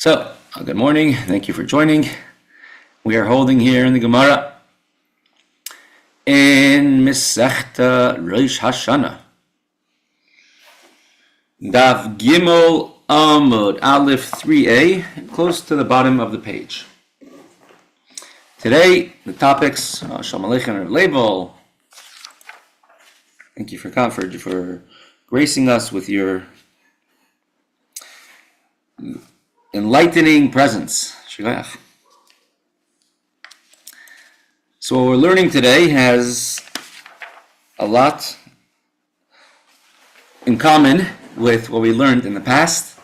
So, good morning. Thank you for joining. We are holding here in the Gemara in Mesechta Rosh Hashana. Daf Gimel Amud Aleph 3a, close to the bottom of the page. Today, the topics, Shalom Aleichem and label. Thank you for gracing us with your enlightening presence. Shliach. So what we're learning today has a lot in common with what we learned in the past,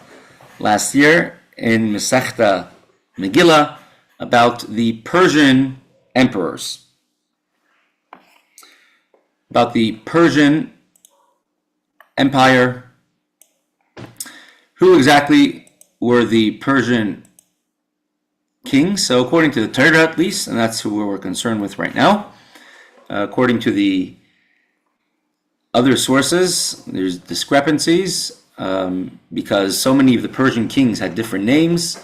last year, in Mesechta Megillah, about the Persian emperors. About the Persian Empire. Who exactly were the Persian kings? So according to the Torah at least, and that's who we're concerned with right now, according to the other sources, there's discrepancies because so many of the Persian kings had different names,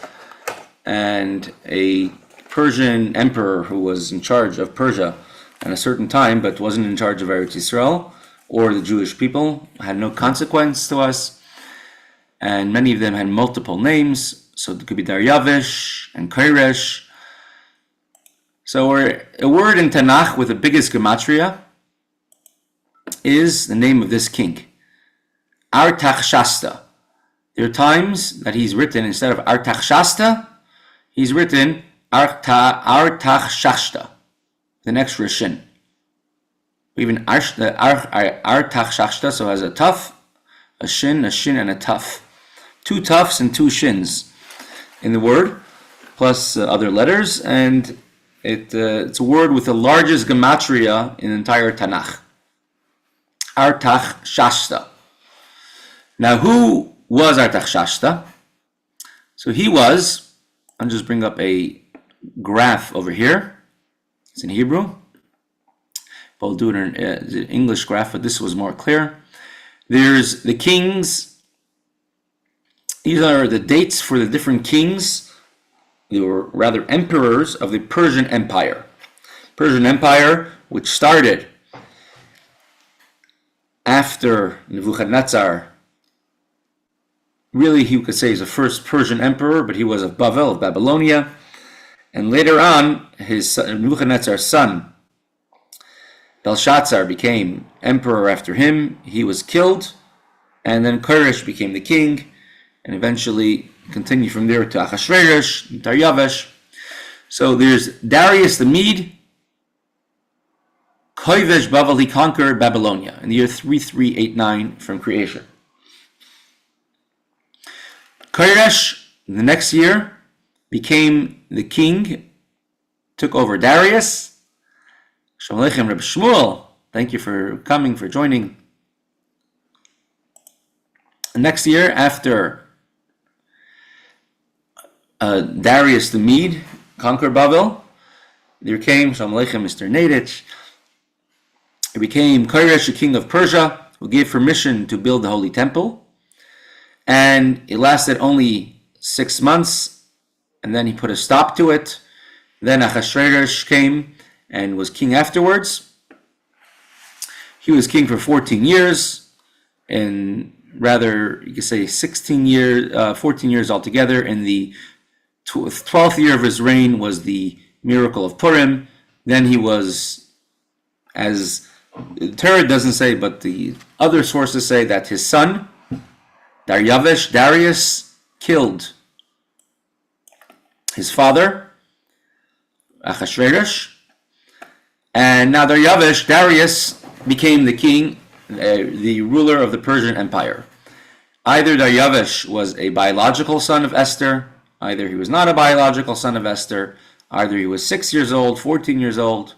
and a Persian emperor who was in charge of Persia at a certain time but wasn't in charge of Eretz Yisrael or the Jewish people had no consequence to us. And many of them had multiple names, so it could be Daryavish and Koresh. So a word in Tanakh with the biggest gematria is the name of this king, Artaxshasta. There are times that he's written, instead of Artaxshasta, he's written Artaxshasta, the next Rishin. Even Artaxshasta, so has a tuf, a shin, and a tuf. Two tufs and two shins in the word, plus other letters, and it's a word with the largest gematria in the entire Tanakh. Artaxshasta. Now, who was Artaxshasta? So he was, I'll just bring up a graph over here. It's in Hebrew. I'll do it in the English graph, but this was more clear. There's the kings. These are the dates for the different kings, or rather emperors, of the Persian Empire. Persian Empire, which started after Nebuchadnezzar. Really, he could say he's the first Persian emperor, but he was of Bavel, of Babylonia. And later on, his son, Nebuchadnezzar's son, Belshazzar, became emperor after him. He was killed, and then Koresh became the king, and eventually continued from there to Achashverosh, Daryavish. So there's Darius the Mede, Koivesh Bavel, he conquered Babylonia in the year 3389 from creation. Koresh, the next year, became the king, took over Darius. Shalom Aleichem, Rebbe Shmuel, thank you for coming, for joining. The next year, after Darius the Mede conquered Bavel, there came, Shalom Aleichem, Mr. Nadich, he became Koresh, the king of Persia, who gave permission to build the Holy Temple, and it lasted only 6 months, and then he put a stop to it. Then Achashverosh came and was king afterwards. He was king for 14 years, and rather, you could say 14 years altogether. In the 12th year of his reign was the miracle of Purim. Then he was, as the Torah doesn't say, but the other sources say, that his son, Darius, killed his father, Achashverosh. And now Darius became the king, the ruler of the Persian Empire. Either Daryavish was a biological son of Esther, either he was not a biological son of Esther, either he was 6 years old, 14 years old.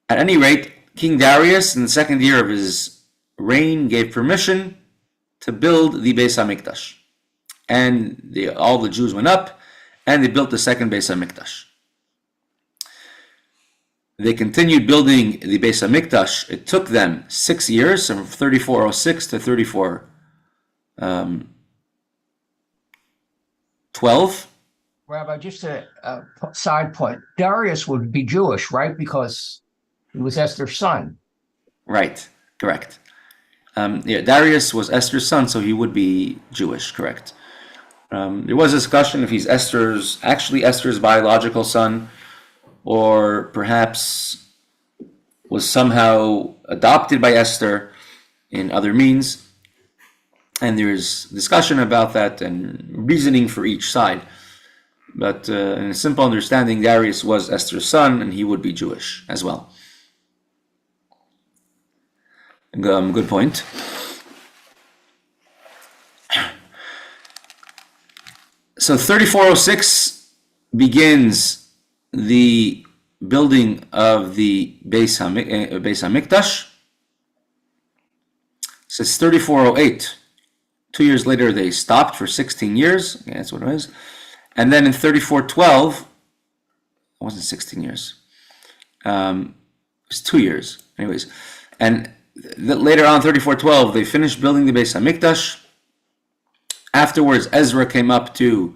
At any rate, King Darius, in the second year of his reign, gave permission to build the Beis HaMikdash. And all the Jews went up, and they built the second Beis HaMikdash. They continued building the Beis HaMikdash. It took them 6 years, from 3406 to 3420, 12. Rabbi, just a side point. Darius would be Jewish, right? Because he was Esther's son. Right, correct. Darius was Esther's son, so he would be Jewish, correct. There was a discussion if he's Esther's biological son, or perhaps was somehow adopted by Esther in other means. And there's discussion about that and reasoning for each side. But in a simple understanding, Darius was Esther's son, and he would be Jewish as well. Good point. So 3406 begins the building of the Beis HaMikdash. Says 3408. 2 years later, they stopped for 16 years. Okay, that's what it is. And then in 3412, it wasn't 16 years. It was 2 years. Anyways. And later on, 3412, they finished building the Beis HaMikdash. Afterwards, Ezra came up to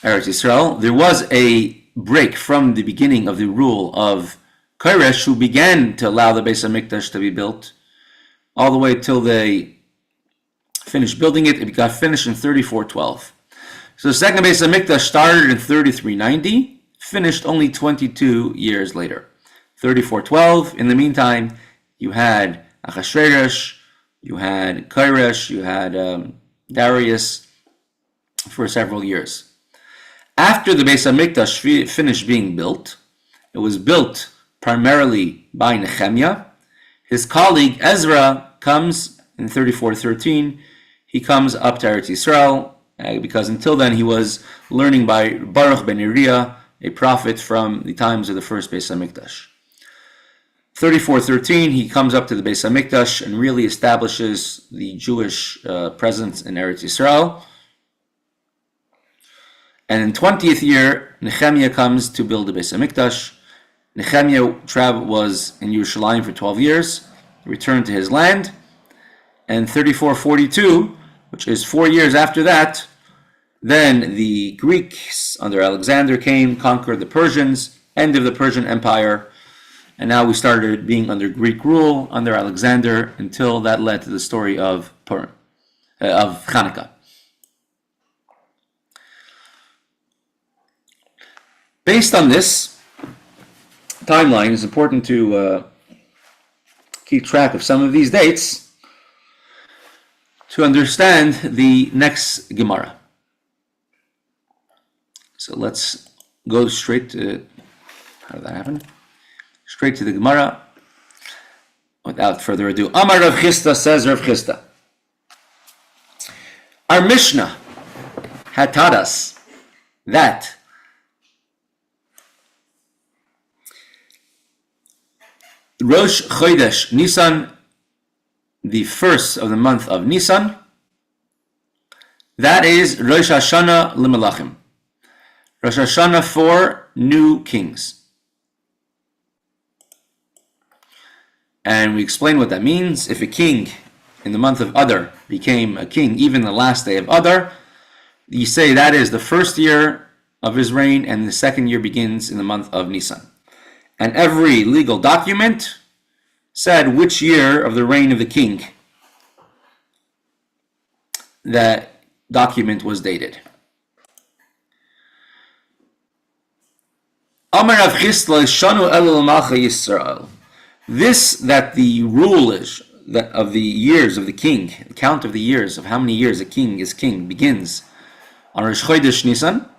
Eretz Yisrael. There was a break from the beginning of the rule of Koresh, who began to allow the Beis HaMikdash to be built, all the way till they finished building it. It got finished in 3412. So the second Beis HaMikdash started in 3390, finished only 22 years later. 3412, in the meantime, you had Achashverosh, you had Koresh, you had Darius for several years. After the Beis HaMikdash finished being built, it was built primarily by Nehemiah. His colleague Ezra comes in 3413. He comes up to Eretz Yisrael because until then he was learning by Baruch ben Uriah, a prophet from the times of the first Beis HaMikdash. 3413, he comes up to the Beis HaMikdash and really establishes the Jewish presence in Eretz Yisrael. And in 20th year, Nehemiah comes to build the Beis HaMikdash. Nehemiah was in Yerushalayim for 12 years, returned to his land. And 3442, which is 4 years after that, then the Greeks under Alexander came, conquered the Persians, end of the Persian Empire. And now we started being under Greek rule under Alexander until that led to the story of Hanukkah. Based on this timeline, it's important to keep track of some of these dates to understand the next Gemara. So let's go straight to, how did that happen? Straight to the Gemara. Without further ado, Amar Rav Chisda, says Rav Chisda. Our Mishnah had taught us that Rosh Chodesh Nisan, the first of the month of Nisan, that is Rosh Hashana L'Melachim. Rosh Hashana for new kings. And we explain what that means. If a king in the month of Adar became a king even the last day of Adar, you say that is the first year of his reign and the second year begins in the month of Nisan. And every legal document said which year of the reign of the king that document was dated. Amar Rav Chisda shanu elul malcha Yisrael. This, that the rule is that of the years of the king, the count of the years of how many years a king is king begins on Rosh Chodesh Nisan,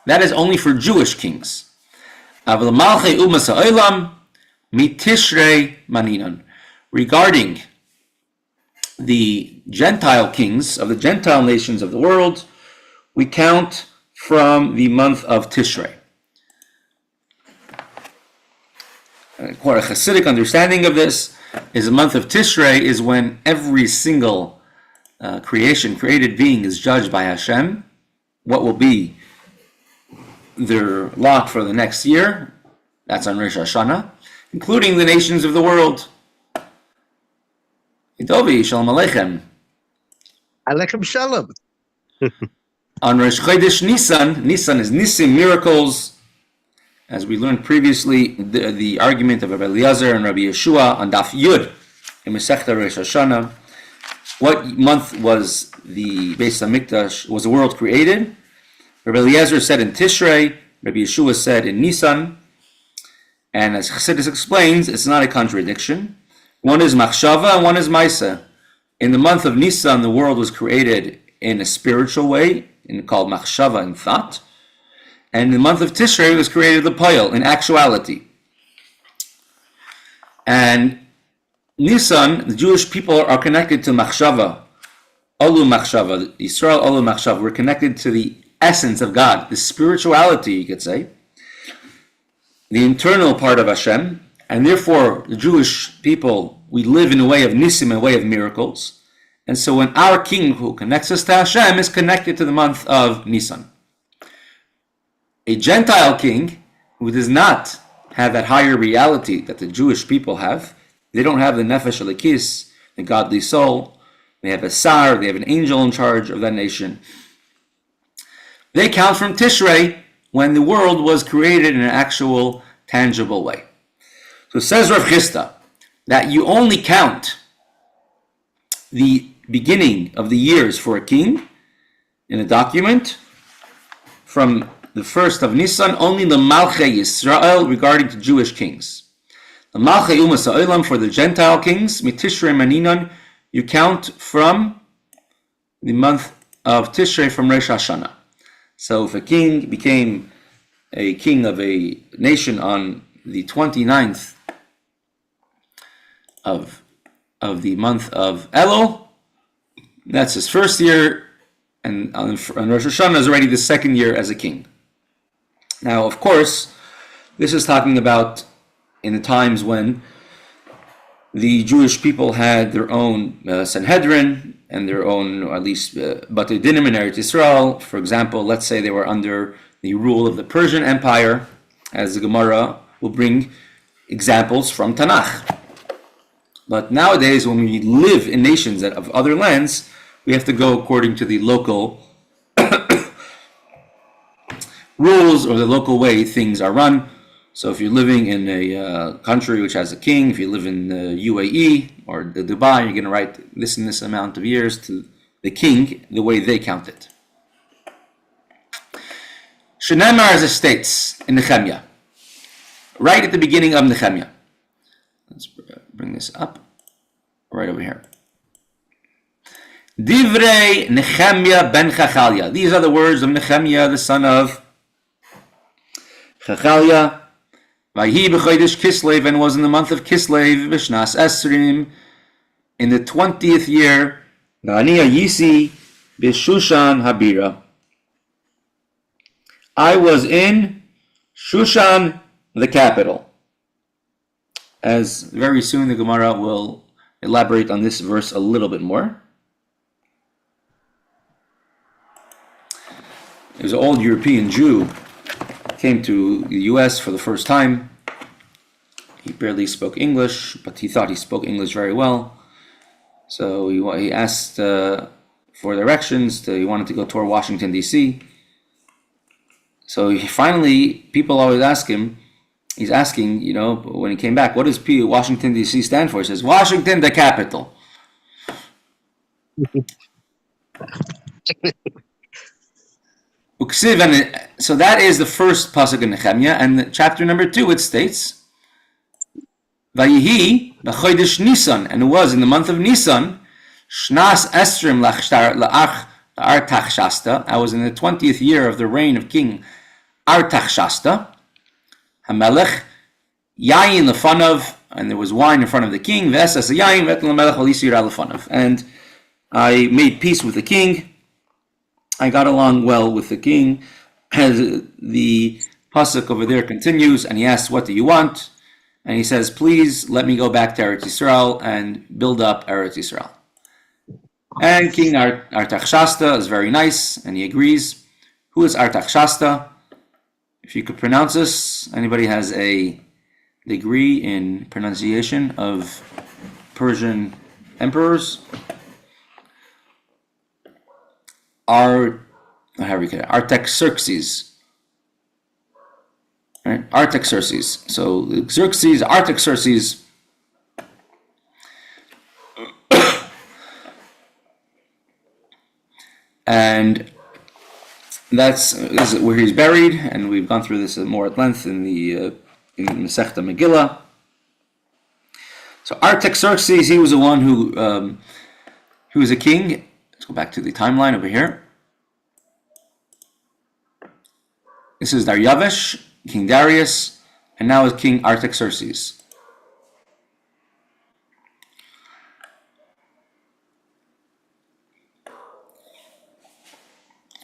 that is only for Jewish kings. Aval malchei umas ha'olam mitishrei maninan. Regarding the Gentile kings of the Gentile nations of the world, we count from the month of Tishrei. Quite a Hasidic understanding of this is the month of Tishrei is when every single created being is judged by Hashem. What will be their lot for the next year? That's on Rosh Hashana, including the nations of the world. Idovi, Shalom Aleichem. Aleichem Shalom. On Rosh Chodesh Nisan, Nisan is Nisim, miracles. As we learned previously, the argument of Rabbi Eliezer and Rabbi Yeshua on Daf Yud in Mesechta Rosh Hashana. What month was the Beis HaMikdash, was the world created? Rabbi Eliezer said in Tishrei, Rabbi Yeshua said in Nisan. And as Chassidus explains, it's not a contradiction. One is Machshava and one is Maisa. In the month of Nisan, the world was created in a spiritual way, called Machshava, in thought. And in the month of Tishrei, it was created L'Poyel, in actuality. And Nisan, the Jewish people are connected to Machshava, Olu Machshava, Yisrael Olu Machshava. We're connected to the essence of God, the spirituality, you could say, the internal part of Hashem, and therefore the Jewish people, we live in a way of Nisim, a way of miracles. And so when our king who connects us to Hashem is connected to the month of Nisan. A Gentile king who does not have that higher reality that the Jewish people have, they don't have the Nefesh Elikis, the godly soul, they have a Sar, they have an angel in charge of that nation. They count from Tishrei, when the world was created in an actual, tangible way. So says Rav Chisda, that you only count the beginning of the years for a king in a document from the first of Nisan, only the Malchei Yisrael regarding to Jewish kings. The Malchei Umas Ha'olam for the Gentile kings, Mitishrei Maninan, you count from the month of Tishrei from Rosh Hashana. So if a king became a king of a nation on the 29th of the month of Elul, that's his first year, and on Rosh Hashanah is already the second year as a king. Now, of course, this is talking about in the times when the Jewish people had their own Sanhedrin and their own, or at least Batei Dinim in Eretz Yisrael. For example, let's say they were under the rule of the Persian Empire, as the Gemara will bring examples from Tanakh. But nowadays, when we live in nations of other lands, we have to go according to the local rules or the local way things are run. So if you're living in a country which has a king, if you live in the UAE or the Dubai, you're going to write this and this amount of years to the king, the way they count it. Shenemar, as it states in Nehemiah, right at the beginning of Nehemiah. Let's bring this up, right over here. Divrei Nehemiah ben Chachaliah. These are the words of Nehemiah, the son of Chachaliah. Vayhi b'chodesh Kislev, and was in the month of Kislev, b'shnas Esrim, in the 20th year, Nani Yisi b'Shushan Habira. I was in Shushan, the capital. As very soon the Gemara will elaborate on this verse a little bit more. There's an old European Jew came to the U.S. for the first time. He barely spoke English, but he thought he spoke English very well. So he asked for directions. He wanted to go toward Washington, D.C. So finally, people always ask him, he's asking, when he came back, what does Washington, D.C. stand for? He says, Washington, the capital. So that is the first pasuk in Nehemiah, and chapter number 2 it states, Vayihi b'chodesh Nisan, and it was in the month of Nisan, Shnas Esrim la'ach Artaxshasta. I was in the 20th year of the reign of King Artaxshasta, Hamelech, Yayin lefanav, and there was wine in front of the king, V'esas yayin v'etel hamelech alisir lefanav, and I made peace with the king. I got along well with the king. As the pasuk over there continues, and he asks, what do you want? And he says, please let me go back to Eretz Yisrael and build up Eretz Yisrael. And King Artaxshasta is very nice, and he agrees. Who is Artaxshasta? If you could pronounce this, anybody has a degree in pronunciation of Persian emperors? Artaxerxes. Right? Artaxerxes. So Xerxes, Artaxerxes. And that's where he's buried, and we've gone through this more at length in the Mesechta Megillah. So Artaxerxes, he was the one who was a king. Let's go back to the timeline over here. This is Daryavish, King Darius, and now is King Artaxerxes.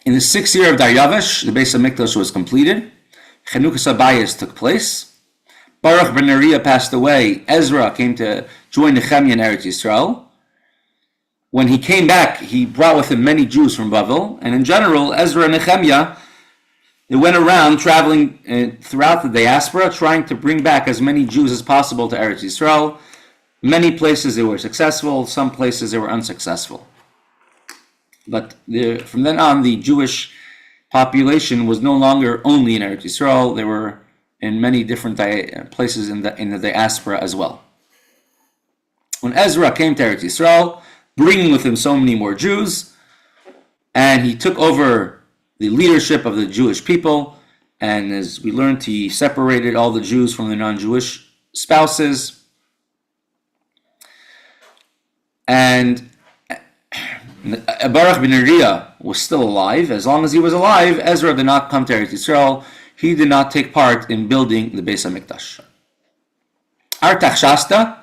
In the 6th year of Daryavish, the Beis HaMikdash was completed. Chanukas Abayis took place. Baruch ben Neriah passed away. Ezra came to join Nehemiah in Eretz Yisrael. When he came back, he brought with him many Jews from Bavel. And in general, Ezra and Nehemiah, they went around traveling throughout the diaspora, trying to bring back as many Jews as possible to Eretz Yisrael. Many places they were successful, some places they were unsuccessful. But from then on, the Jewish population was no longer only in Eretz Yisrael. They were in many different places in the diaspora as well. When Ezra came to Eretz Yisrael, bringing with him so many more Jews, and he took over the leadership of the Jewish people, and as we learned, he separated all the Jews from the non-Jewish spouses. And Baruch ben Neriah was still alive. As long as he was alive, Ezra did not come to Eretz Yisrael. He did not take part in building the Beis HaMikdash. Artaxerxes,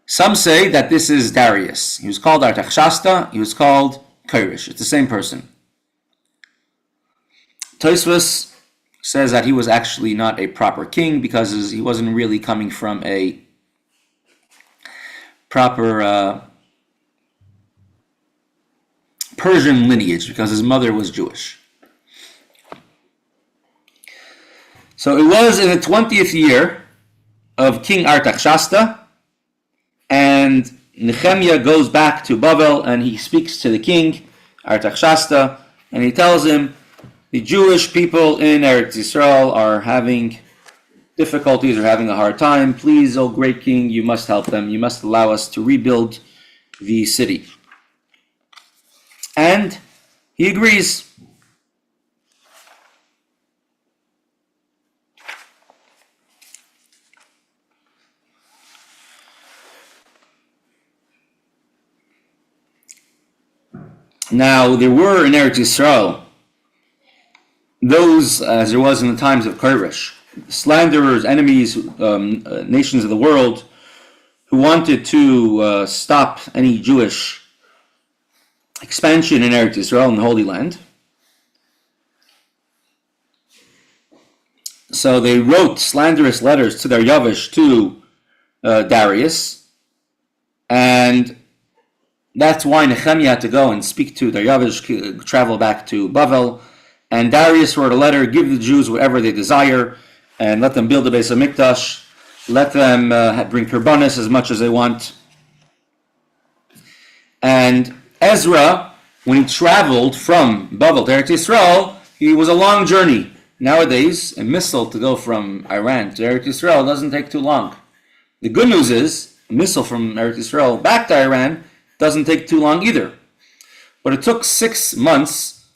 some say that this is Darius. He was called Artaxerxes. He was called Koresh. It's the same person. Tosfos says that he was actually not a proper king because he wasn't really coming from a proper Persian lineage because his mother was Jewish. So it was in the 20th year of King Artaxerxes, and Nehemiah goes back to Bavel and he speaks to the king, Artaxerxes, and he tells him, the Jewish people in Eretz Yisrael are having difficulties, are having a hard time. Please, O great king, you must help them. You must allow us to rebuild the city. And he agrees. Now, there were in Eretz Yisrael those, as there was in the times of Koresh, slanderers, enemies, nations of the world, who wanted to stop any Jewish expansion in Eretz Yisrael, in the Holy Land. So they wrote slanderous letters to Daryavish, to Darius, and that's why Nehemiah had to go and speak to Daryavish, travel back to Bavel, and Darius wrote a letter, give the Jews whatever they desire, and let them build the Beis HaMikdash, let them bring Korbanos as much as they want. And Ezra, when he traveled from Bavel to Eretz Yisrael, it was a long journey. Nowadays, a missile to go from Iran to Eretz Yisrael doesn't take too long. The good news is, a missile from Eretz Yisrael back to Iran doesn't take too long either. But it took 6 months,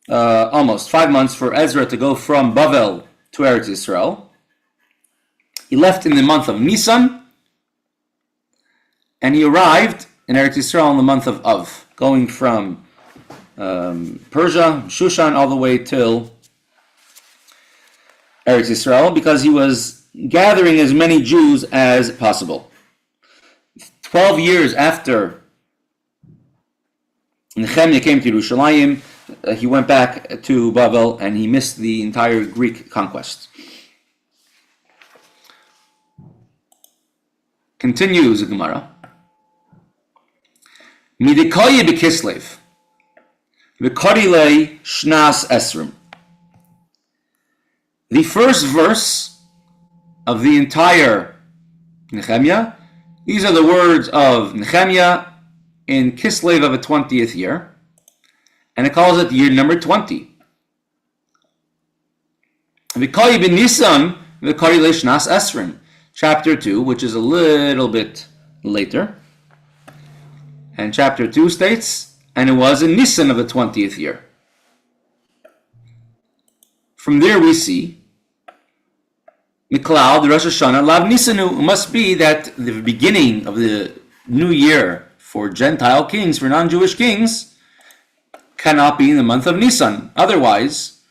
almost 5 months, for Ezra to go from Bavel to Eretz Yisrael. He left in the month of Nisan, and he arrived in Eretz Yisrael in the month of Av, going from Persia, Shushan, all the way till Eretz Yisrael, because he was gathering as many Jews as possible. 12 years after Nehemiah came to Yerushalayim, he went back to Bavel and he missed the entire Greek conquest. Continues the Gemara. Midikoye bekislev, v'korilei shnas esrim. The first verse of the entire Nehemiah, these are the words of Nehemiah in Kislev of the 20th year. and it calls it year number 20. V'kali ben Nisan v'kali leishnas esrim, chapter 2, which is a little bit later. And chapter 2 states, and it was in Nisan of the 20th year. From there we see, Miklal, the Rosh Hashana, Lav Nisanu, it must be that the beginning of the new year for Gentile kings, for non-Jewish kings, cannot be in the month of Nisan. Otherwise,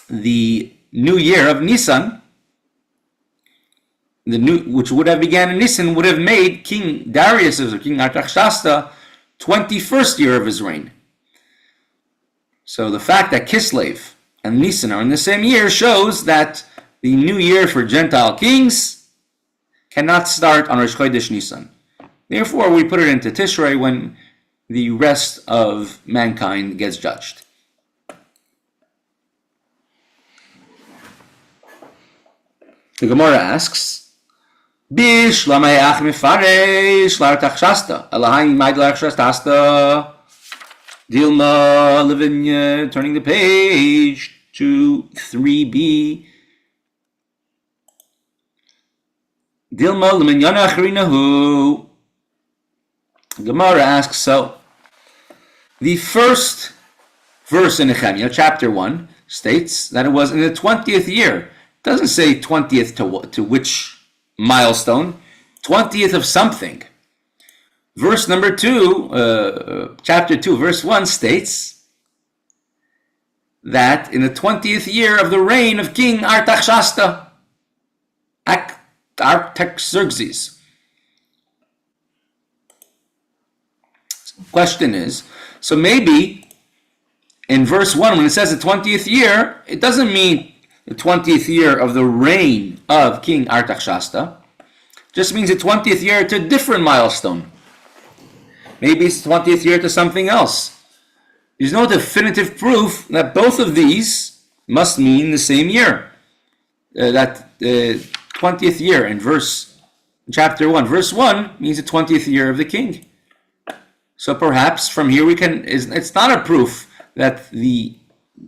the new year of Nisan, which would have began in Nisan, would have made King Darius or King Artaxerxes 21st year of his reign. So the fact that Kislev and Nisan are in the same year shows that the new year for Gentile kings cannot start on Rosh Chodesh Nisan. Therefore, we put it into Tishrei when the rest of mankind gets judged. The Gemara asks, Bish lamayach mifaresh l'artachshasta, Elohim maid l'artachshasta, Dilma Lavinia, turning the page to 3b. Dilma Laminyana Achrinahu. Gemara asks, so the first verse in Nehemiah, chapter 1, states that it was in the 20th year. It doesn't say 20th to which milestone, 20th of something. Verse number 2, chapter 2, verse 1 states that in the 20th year of the reign of King Artaxerxes, Artaxerxes. Question is, so maybe in verse 1 when it says the 20th year, it doesn't mean the 20th year of the reign of King Artaxerxes. It just means the 20th year to a different milestone. Maybe it's the 20th year to something else. There's no definitive proof that both of these must mean the same year. That 20th year in chapter 1, verse 1 means the 20th year of the king. So perhaps from here it's not a proof that the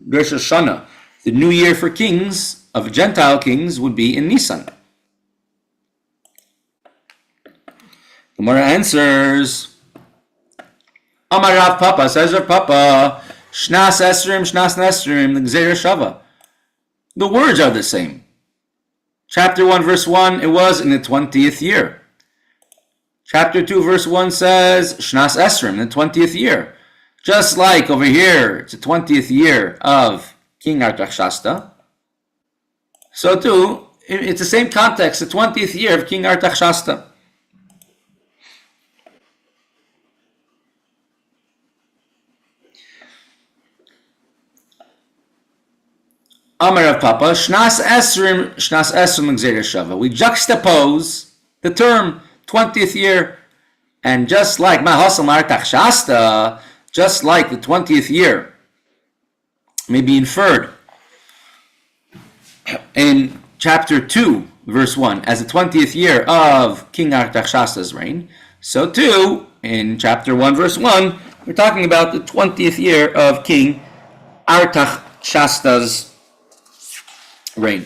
Rosh Hashana, the new year for kings, of Gentile kings, would be in Nisan. Gemara answers, Amar Rav Papa, says Rav Papa, Shnas Esrim, Shnas Nesrim, the Gzeira Shava. The words are the same. Chapter 1, verse 1, it was in the 20th year. Chapter 2, verse 1 says, Shnas Esrim, the 20th year. Just like over here, it's the 20th year of King Artaxerxes. So too, it's the same context, the 20th year of King Artaxerxes. Amar of Papa, Shnas Esrim Gzeira Shava. We juxtapose the term 20th year, and just like Mahasam Artaxerxes, just like the 20th year may be inferred in chapter 2, verse 1, as the 20th year of King Artaxerxes' reign, so too, in chapter 1, verse 1, we're talking about the 20th year of King Artaxerxes' reign.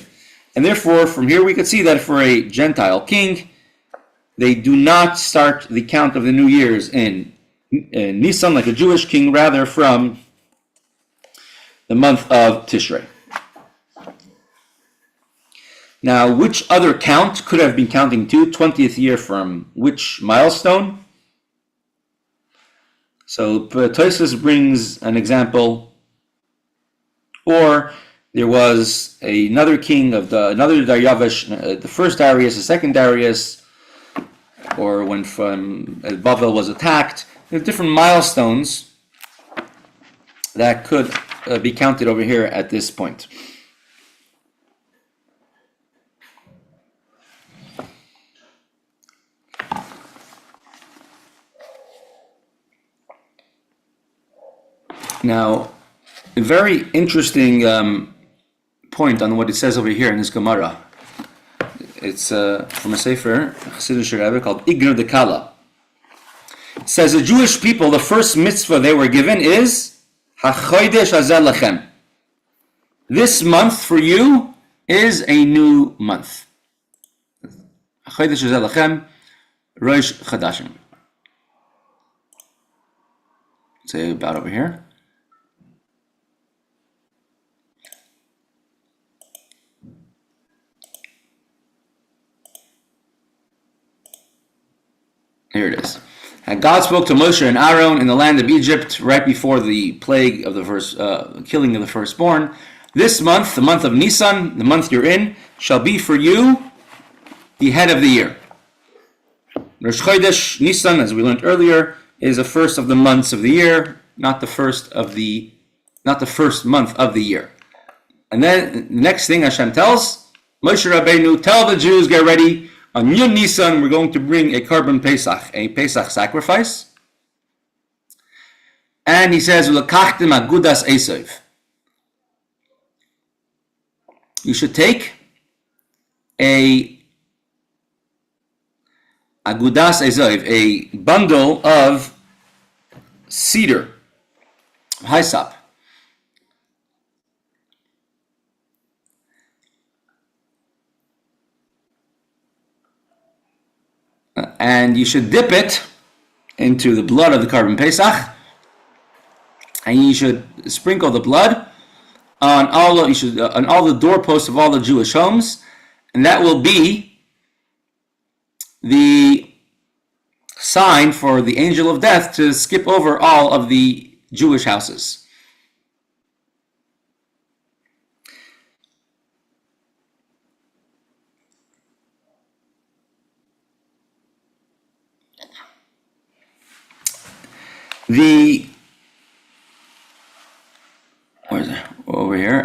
And therefore, from here we could see that for a Gentile king, they do not start the count of the New Year's in Nisan like a Jewish king, rather from the month of Tishrei. Now, which other count could have been counting to 20th year from which milestone? So Tosfos brings an example, or there was another king of another Daryavish, the first Darius, the second Darius, or when Bavel was attacked. There are different milestones that could be counted over here at this point. Now, a very interesting point on what it says over here in this Gemara. It's from a sefer, Chassidish Rebbe, called Igner de Kala. It says the Jewish people, the first mitzvah they were given is HaChodesh hazeh lachem. This month for you is a new month. HaChodesh hazeh lachem, Rosh Chadashim. Say about over here. Here it is. And God spoke to Moshe and Aaron in the land of Egypt right before the plague of the first killing of the firstborn. This month, the month of Nisan, the month you're in, shall be for you the head of the year. Rosh Chodesh Nisan, as we learned earlier, is the first of the months of the year, not the first month of the year. And then the next thing Hashem tells Moshe Rabbeinu, tell the Jews, get ready. On Yom Nisan, we're going to bring a carbon Pesach, a Pesach sacrifice. And he says, "L'kachtem agudas Esav." You should take a agudas Esav, a bundle of cedar, hyssop. And you should dip it into the blood of the carbon Pesach, and you should sprinkle the blood on all the doorposts of all the Jewish homes, and that will be the sign for the angel of death to skip over all of the Jewish houses. Where's it? Over here.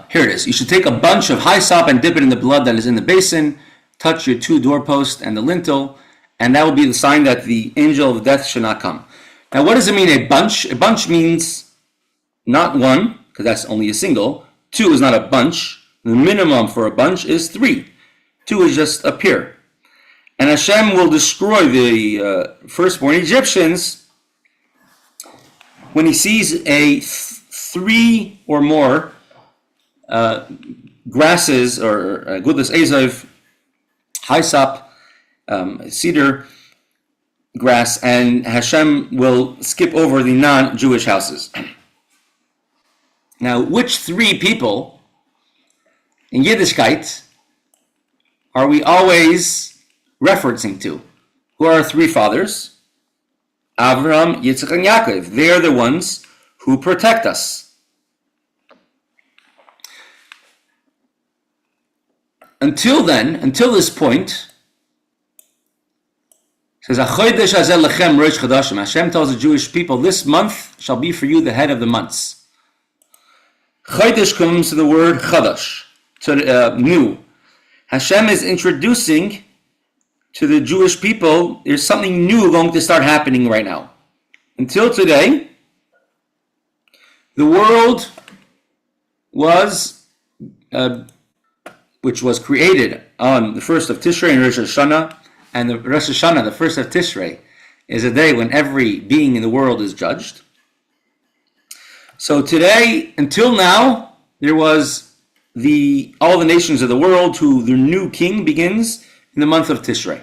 Here it is. You should take a bunch of hyssop and dip it in the blood that is in the basin. Touch your two doorposts and the lintel, and that will be the sign that the angel of death should not come. Now, what does it mean, a bunch? A bunch means not one, because that's only a single. Two is not a bunch. The minimum for a bunch is 3. 2 is just a pair. And Hashem will destroy the firstborn Egyptians when he sees a 3 or more grasses or agudas esav, hyssop, cedar grass, and Hashem will skip over the non-Jewish houses. Now, which 3 people in Yiddishkeit are we always referencing to? Who are our 3 fathers? Avraham, Yitzchak, and Yaakov. They are the ones who protect us. Until then, until this point, it says, "Achodesh hazeh lechem rosh chadashim." Hashem tells the Jewish people, this month shall be for you the head of the months. Chodesh comes to the word chadash, to new. Hashem is introducing to the Jewish people, there's something new going to start happening right now. Until today, the world was, which was created on the 1st of Tishrei and Rosh Hashana, and the Rosh Hashana, the 1st of Tishrei, is a day when every being in the world is judged. So today, until now, there was all the nations of the world who their new king begins in the month of Tishrei.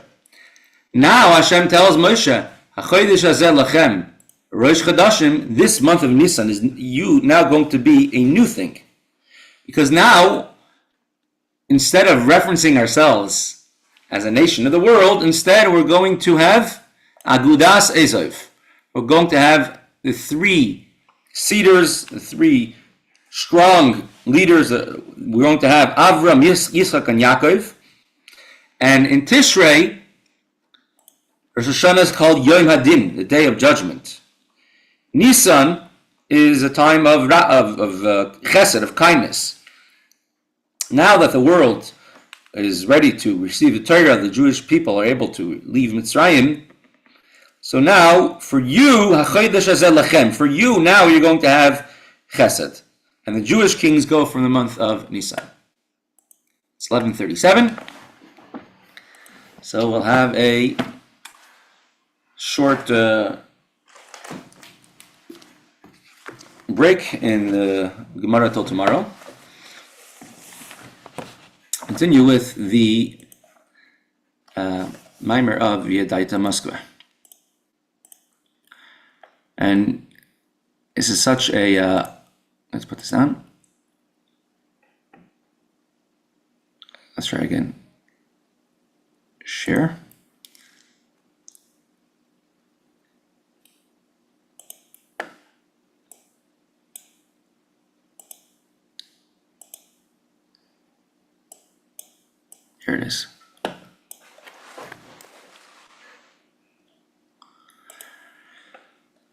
Now Hashem tells Moshe, "Hachodesh hazeh lachem, Rosh Chadashim." This month of Nisan is now going to be a new thing, because now, instead of referencing ourselves as a nation of the world, instead we're going to have agudas esav. We're going to have the 3 cedars, the 3 strong leaders. We're going to have Avram, Yitzchak, and Yaakov. And in Tishrei, Rosh Hashana is called Yom Hadin, the Day of Judgment. Nisan is a time of chesed, of kindness. Now that the world is ready to receive the Torah, the Jewish people are able to leave Mitzrayim. So now, for you, Hachodesh hazeh lachem, for you now you're going to have chesed. And the Jewish kings go from the month of Nisan. It's 11:37. So we'll have a short break in the Gemara till tomorrow. Continue with the Mimer of Veyaddata, Moskva. And this is such a, let's put this down. Let's try again. Share. Here it is.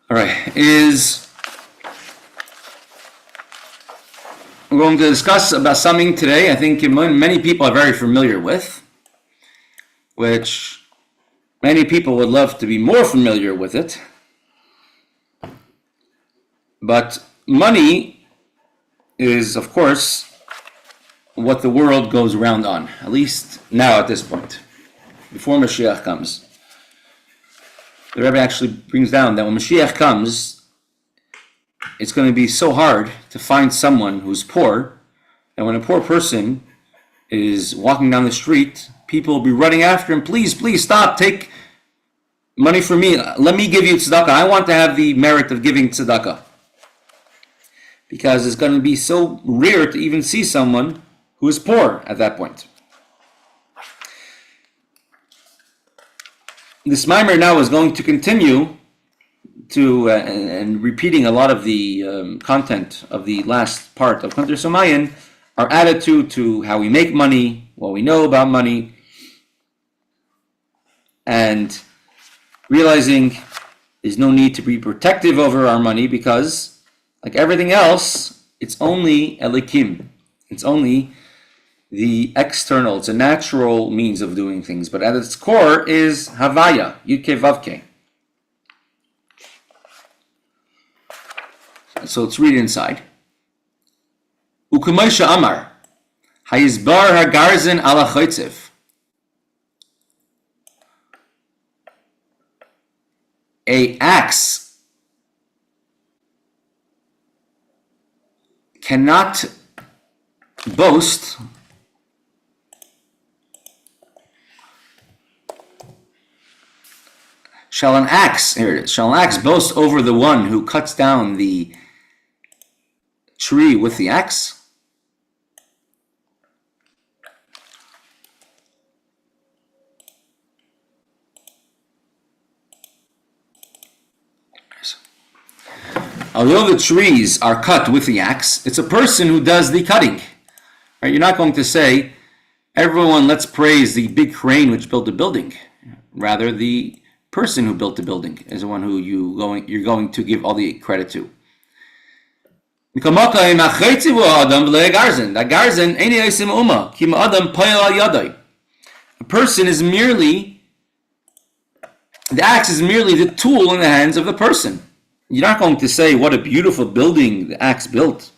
All right, we're going to discuss about something today I think many people are very familiar with, which many people would love to be more familiar with it. But money is, of course, what the world goes around on, at least now at this point, before Mashiach comes. The Rebbe actually brings down that when Mashiach comes, it's going to be so hard to find someone who's poor, and when a poor person is walking down the street, people will be running after him, please stop, take money from me, let me give you tzedakah, I want to have the merit of giving tzedakah. Because it's going to be so rare to even see someone who is poor at that point. This mimer now is going to continue to and repeating a lot of the content of the last part of Kunter Somayan, our attitude to how we make money, what we know about money, and realizing there's no need to be protective over our money because, like everything else, it's only elikim. It's only the external, it's a natural means of doing things, but at its core is Havaya, Yudke Vavke. So let's read it inside. Ukumaisha Amar, Hayizbar Hagarzin ala Chaytzev. A axe cannot boast Shall an axe boast over the one who cuts down the tree with the axe? Although the trees are cut with the axe, it's a person who does the cutting. Right? You're not going to say, everyone let's praise the big crane which built the building. Rather, the person who built the building is the one who you're going to give all the credit to. A person is merely, the axe is merely the tool in the hands of the person. You're not going to say what a beautiful building the axe built.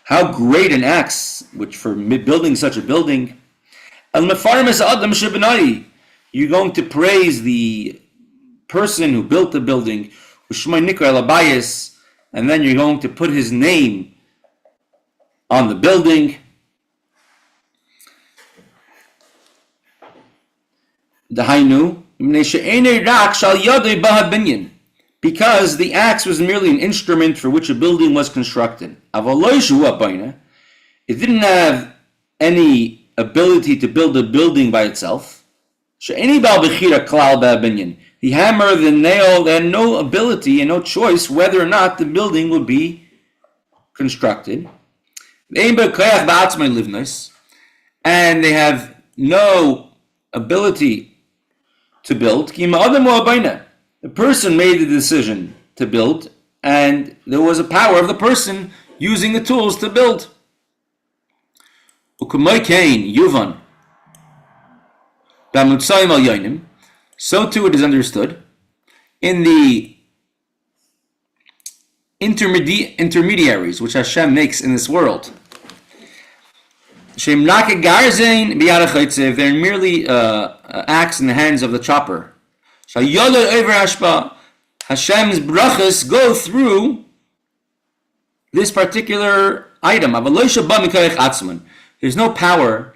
How great an axe, which for building such a building. You're going to praise the person who built the building, and then you're going to put his name on the building. Because the axe was merely an instrument for which a building was constructed. It didn't have any ability to build a building by itself. The hammer, the nail, they had no ability and no choice whether or not the building would be constructed. And they have no ability to build. The person made the decision to build, and there was a power of the person using the tools to build. So too it is understood in the intermediaries which Hashem makes in this world. They're merely acts in the hands of the chopper. Hashem's brachas go through this particular item. There's no power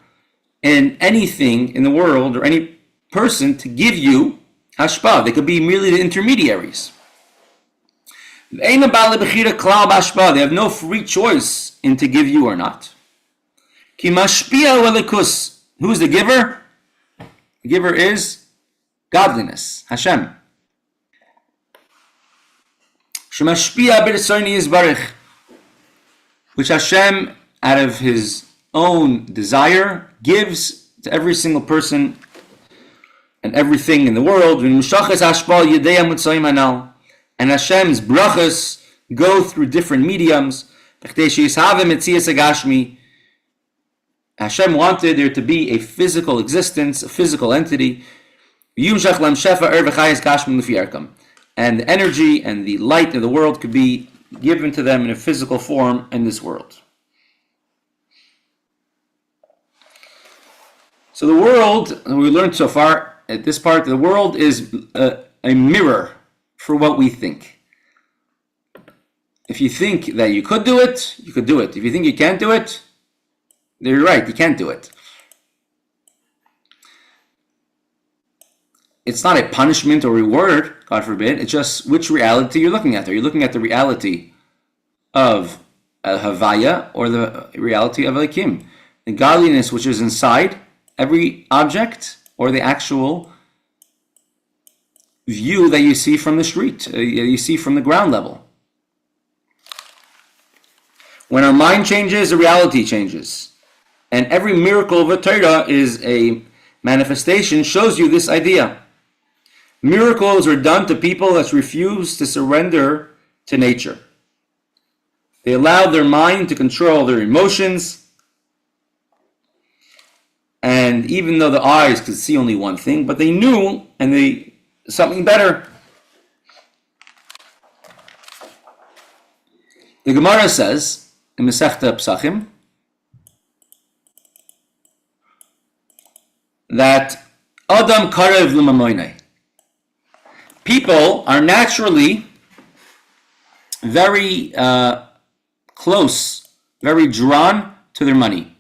in anything in the world or any person to give you hashpa. They could be merely the intermediaries. They have no free choice in to give you or not. Who's the giver? The giver is godliness, Hashem. Which Hashem, out of His own desire, gives to every single person and everything in the world. And Hashem's brachas go through different mediums. Hashem wanted there to be a physical existence, a physical entity. And the energy and the light of the world could be given to them in a physical form in this world. So the world, we learned so far at this part, the world is a mirror for what we think. If you think that you could do it, you could do it. If you think you can't do it, then you're right, you can't do it. It's not a punishment or reward, God forbid. It's just which reality you're looking at. Are you looking at the reality of Havaya or the reality of Elikim? The godliness which is inside every object, or the actual view that you see from the street, you see from the ground level. When our mind changes, the reality changes. And every miracle of a Torah is a manifestation, shows you this idea. Miracles are done to people that refuse to surrender to nature. They allow their mind to control their emotions. And even though the eyes could see only one thing, but they knew and they something better. The Gemara says in Mesechta Psachim that Adam karev l'mamoinei. People are naturally very close, very drawn to their money.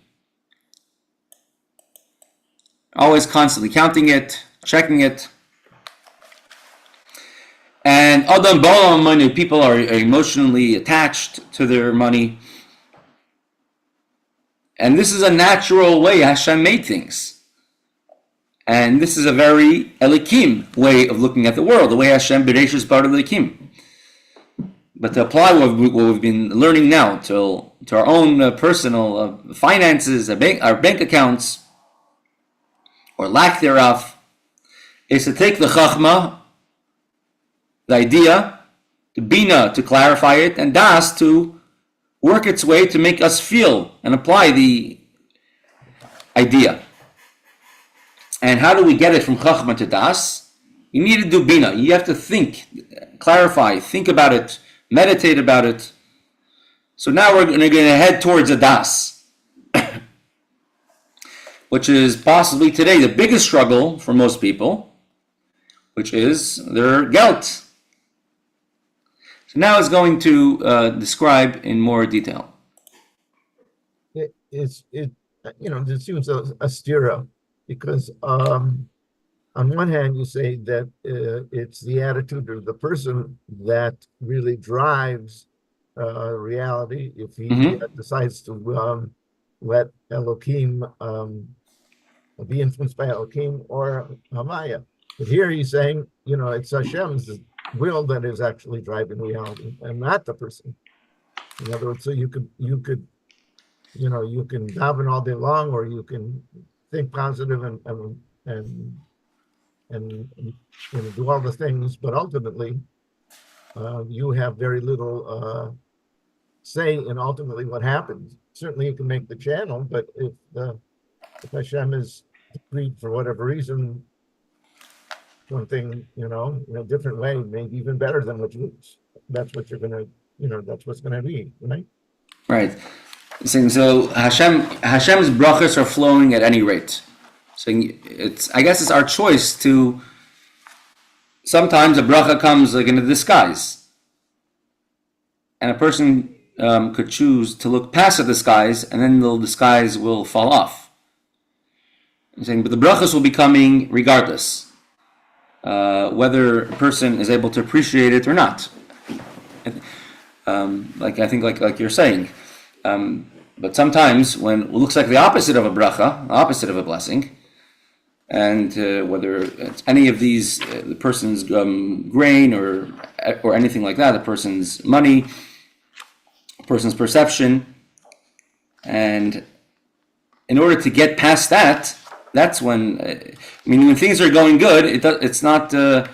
Always constantly counting it, checking it. And Adam ba'olam money, people are emotionally attached to their money. And this is a natural way Hashem made things. And this is a very Elikim way of looking at the world, the way Hashem Bereshis Bar Elikim. But to apply what we've been learning now to our own personal finances, our bank accounts, or lack thereof, is to take the Chachma, the idea, the Bina to clarify it, and Das to work its way to make us feel and apply the idea. And how do we get it from Chachma to Das? You need to do Bina. You have to think, clarify, think about it, meditate about it. So now we're going to head towards a Das, which is possibly today the biggest struggle for most people, which is their Geld. So now it's going to describe in more detail. It seems a stira. Because on one hand, you say that it's the attitude of the person that really drives reality. If he decides to let Elohim be influenced by Elohim or Hamaya. But here he's saying, it's Hashem's will that is actually driving reality, and not the person. In other words, so you can daven all day long, or you can think positive and do all the things, but ultimately you have very little say in ultimately what happens. Certainly you can make the channel, but if Hashem is decreed for whatever reason, one thing, in a different way, maybe even better than what you, that's what you're gonna, that's what's gonna be, right? Right. Saying so, Hashem's brachas are flowing at any rate. So I guess it's our choice to. Sometimes a bracha comes like in a disguise, and a person could choose to look past the disguise, and then the disguise will fall off. I'm saying, but the brachas will be coming regardless, whether a person is able to appreciate it or not. Like you're saying. But sometimes when it looks like the opposite of a bracha, the opposite of a blessing, and whether it's any of these, the person's grain or anything like that, the person's money, the person's perception, and in order to get past that, that's when, when things are going good, it's not a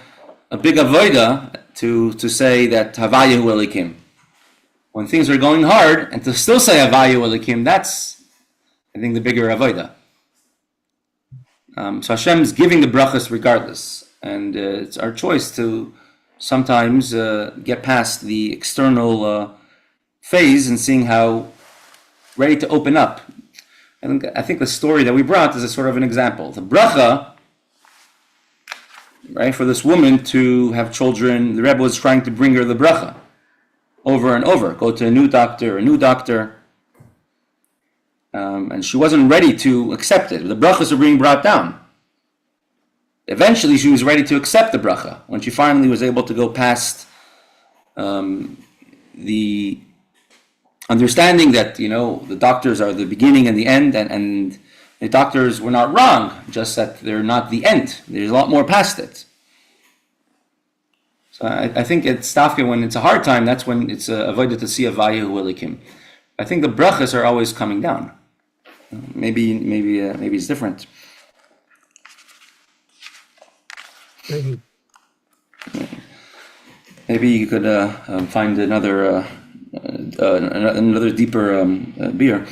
big avoida to say that Havayahu Elikim. When things are going hard, and to still say Havayahu Elikim, that's, I think, the bigger avodah. So Hashem is giving the brachas regardless, and it's our choice to sometimes get past the external phase and seeing how ready to open up. I think the story that we brought is a sort of an example. The bracha, right, for this woman to have children, the Rebbe was trying to bring her the bracha over and over. Go to a new doctor, and she wasn't ready to accept it. The brachas were being brought down. Eventually, she was ready to accept the bracha when she finally was able to go past the understanding that the doctors are the beginning and the end, and the doctors were not wrong, just that they're not the end. There's a lot more past it. So I think it's tafka when it's a hard time. That's when it's avoided to see a Havayahu Elikim. I think the brachas are always coming down. Maybe it's different. Maybe you could find another deeper beer.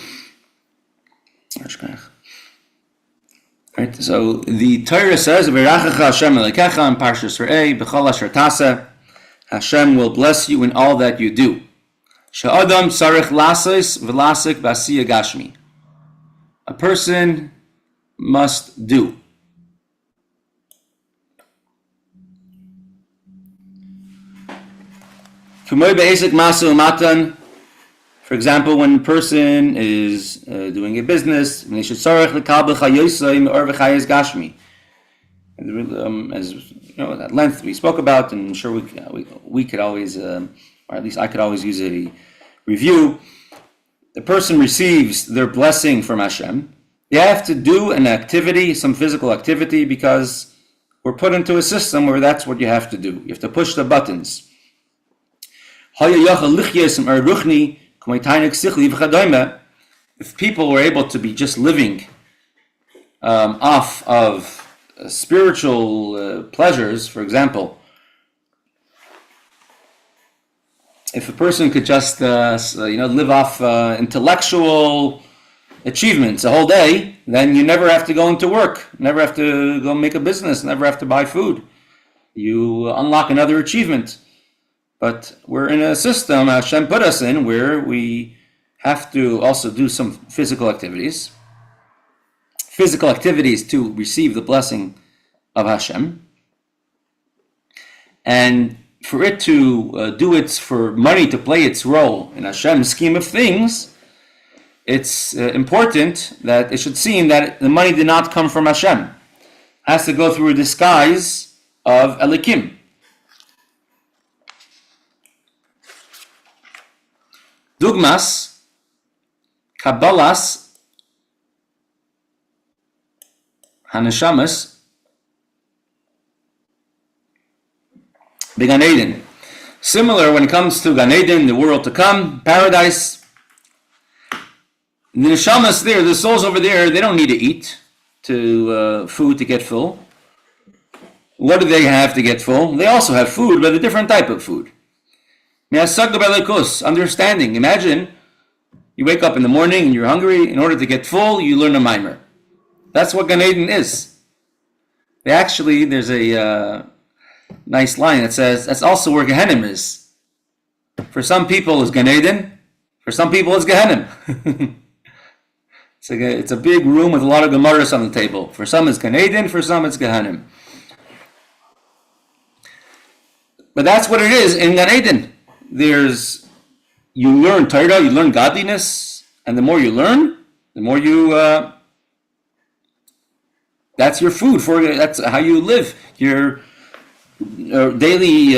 Right. So the Torah says, "V'rachacha Hashem Elokecha" in Parshas Re'eh, "B'chol asher taseh," Hashem will bless you in all that you do. She'adam tzarich lasos v'lasik b'asiyah gashmi. A person must do. Kumoy be'esek masu umatan. For example, when a person is doing a business, as at length we spoke about, and I'm sure we could always, or at least I could always use a review. The person receives their blessing from Hashem. They have to do an activity, some physical activity, because we're put into a system where that's what you have to do. You have to push the buttons. If people were able to be just living off of spiritual pleasures, for example, if a person could just live off intellectual achievements a whole day, then you never have to go into work, never have to go make a business, never have to buy food. You unlock another achievement. But we're in a system Hashem put us in where we have to also do some physical activities to receive the blessing of Hashem. And for it to for money to play its role in Hashem's scheme of things, it's important that it should seem that the money did not come from Hashem. It has to go through a disguise of Elikim. Dugmas, Kabbalas, Hanashamas, Gan Eden. Similar when it comes to Gan Eden, the world to come, paradise. The neshamas there, the souls over there, they don't need to eat food to get full. What do they have to get full? They also have food, but a different type of food. Understanding. Imagine you wake up in the morning and you're hungry. In order to get full, you learn a mimer. That's what Gan Eden is. There's a nice line that says that's also where Gehenna is. For some people, it's Gan Eden. For some people, it's Gehenim. It's a big room with a lot of Gemaras on the table. For some, it's Gan Eden. For some, it's Gehenim. But that's what it is in Gan Eden. You learn Torah, you learn godliness, and the more you learn, the more you. That's your food that's how you live. Your daily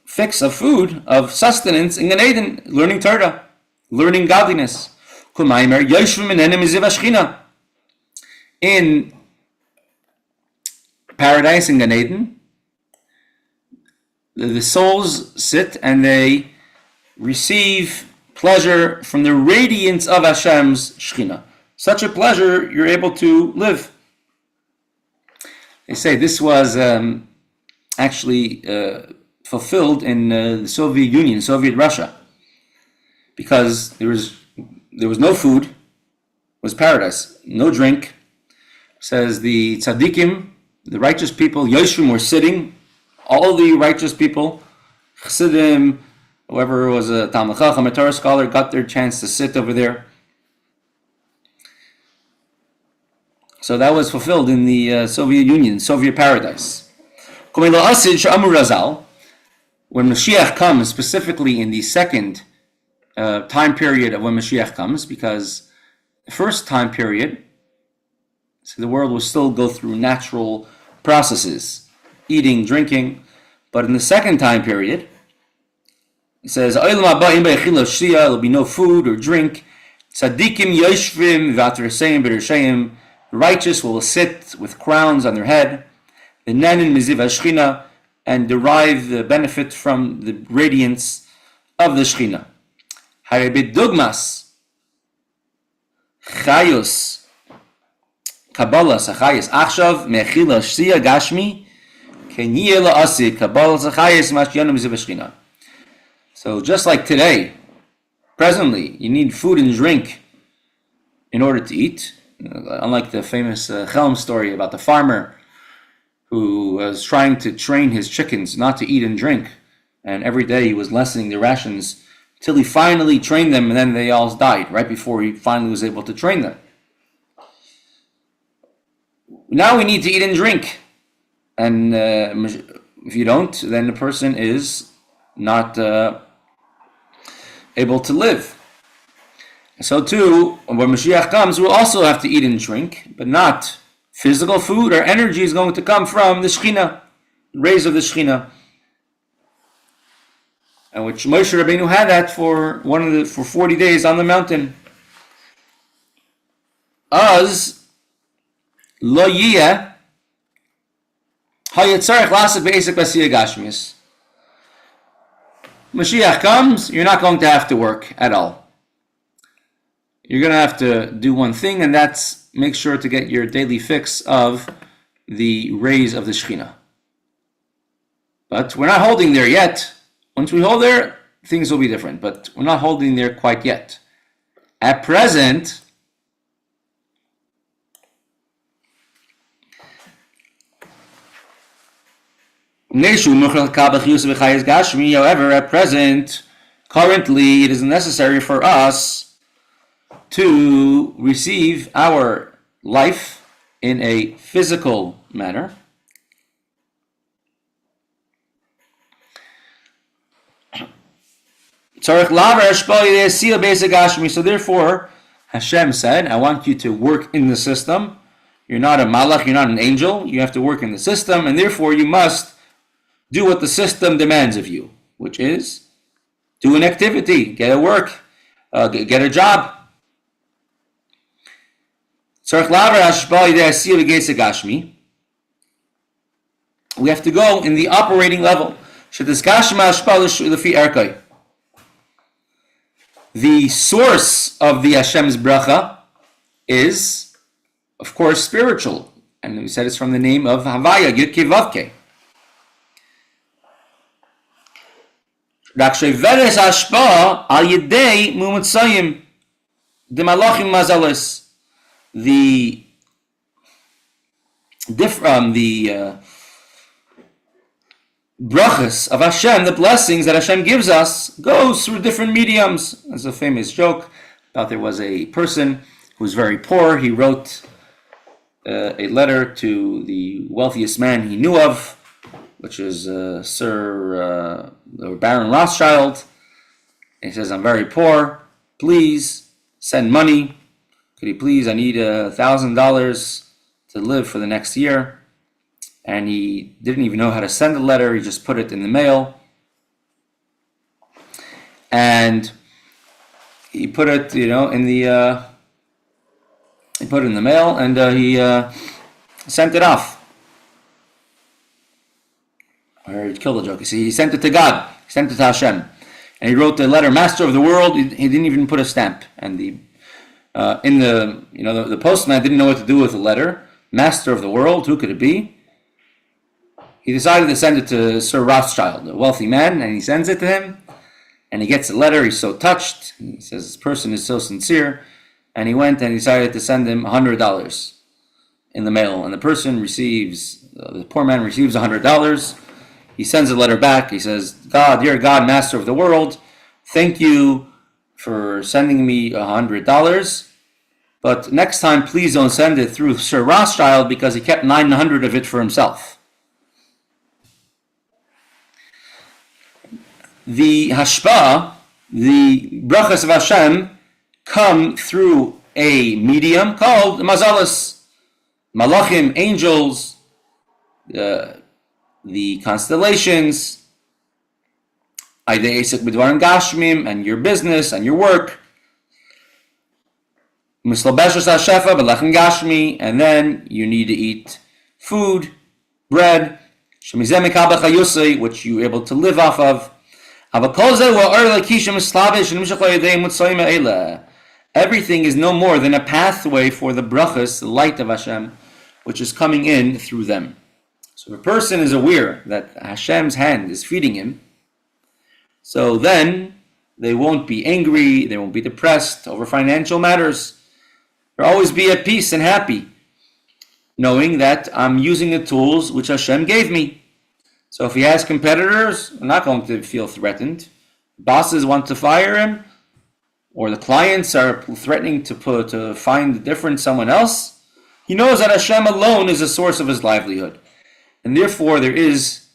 fix of food, of sustenance in Gan Eden, learning Torah, learning godliness. In paradise in Gan Eden, the souls sit and they receive pleasure from the radiance of Hashem's Shekhinah. Such a pleasure, you're able to live. They say this was actually fulfilled in the Soviet Union, Soviet Russia, because there was no food, it was paradise, no drink. Says the tzaddikim, the righteous people, Yoshvim were sitting, all the righteous people, Chassidim, whoever was a Talmud Chacham, a Torah scholar, got their chance to sit over there. So that was fulfilled in the Soviet Union, Soviet paradise. When Mashiach comes, specifically in the second time period of when Mashiach comes, because the first time period, so the world will still go through natural processes, eating, drinking, but in the second time period, it says, there'll be no food or drink. Tzadikim yoshvim v'atraseyim b'rishayim. The righteous will sit with crowns on their head, the nanin miziv hashchina, and derive the benefit from the radiance of the Shekhinah. Harebit dugmas, chayos, kabbalah sachayos, achshav mechila shia gashmi, kenyeh la'asi, kabbalah sachayos mashyanam miziv hashchina. So just like today, presently, you need food and drink in order to eat. Unlike the famous Chaim story about the farmer who was trying to train his chickens not to eat and drink, and every day he was lessening the rations till he finally trained them, and then they all died right before he finally was able to train them. Now we need to eat and drink, and if you don't, then the person is not able to live. So too, when Mashiach comes, we'll also have to eat and drink, but not physical food. Our energy is going to come from the Shekhinah, rays of the Shekhinah, and which Moshe Rabbeinu had that for 40 days on the mountain. Az lo yiyeh hayatzarech lasek be'esek b'asiyah gashmius. Mashiach comes, you're not going to have to work at all. You're going to have to do one thing, and that's make sure to get your daily fix of the rays of the Shekhinah. But we're not holding there yet. Once we hold there, things will be different, but we're not holding there quite yet. At present, however, at present, currently, it is necessary for us to receive our life in a physical manner. So therefore, Hashem said, I want you to work in the system. You're not a malach, you're not an angel. You have to work in the system, and therefore you must do what the system demands of you, which is do an activity, get a work, get a job. We have to go in the operating level. The source of the Hashem's bracha is, of course, spiritual. And we said it's from the name of Havaya, Yud Kei Vav Kei. brachas of Hashem, the blessings that Hashem gives us, goes through different mediums. There's a famous joke about there was a person who was very poor. He wrote a letter to the wealthiest man he knew of, which is Sir Baron Rothschild. And he says, I'm very poor. Please send money. Could you please, I need $1,000 to live for the next year. And he didn't even know how to send a letter. He just put it in the mail. And he put it, in the, he put it in the mail, and he sent it off. Or he killed the joke. You see, he sent it to God. He sent it to Hashem. And he wrote the letter, Master of the World. He didn't even put a stamp. And the the postman didn't know what to do with the letter. Master of the World, who could it be? He decided to send it to Sir Rothschild, a wealthy man, and he sends it to him. And he gets the letter. He's so touched. He says, this person is so sincere. And he went and decided to send him $100 in the mail. And the person the poor man receives $100. He sends a letter back. He says, God, dear God, Master of the World, thank you for sending me $100. But next time, please don't send it through Sir Rothschild, because he kept 900 of it for himself. The hashpah, the brachas of Hashem, come through a medium called mazalas, malachim, angels, the constellations, and your business and your work. And then you need to eat food, bread, which you're able to live off of. Everything is no more than a pathway for the brachas, the light of Hashem, which is coming in through them. So if a person is aware that Hashem's hand is feeding him, so then they won't be angry, they won't be depressed over financial matters. They'll always be at peace and happy, knowing that I'm using the tools which Hashem gave me. So if he has competitors, I'm not going to feel threatened. Bosses want to fire him, or the clients are threatening to find different someone else. He knows that Hashem alone is the source of his livelihood, and therefore there is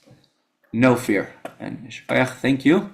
no fear. And shliach, thank you.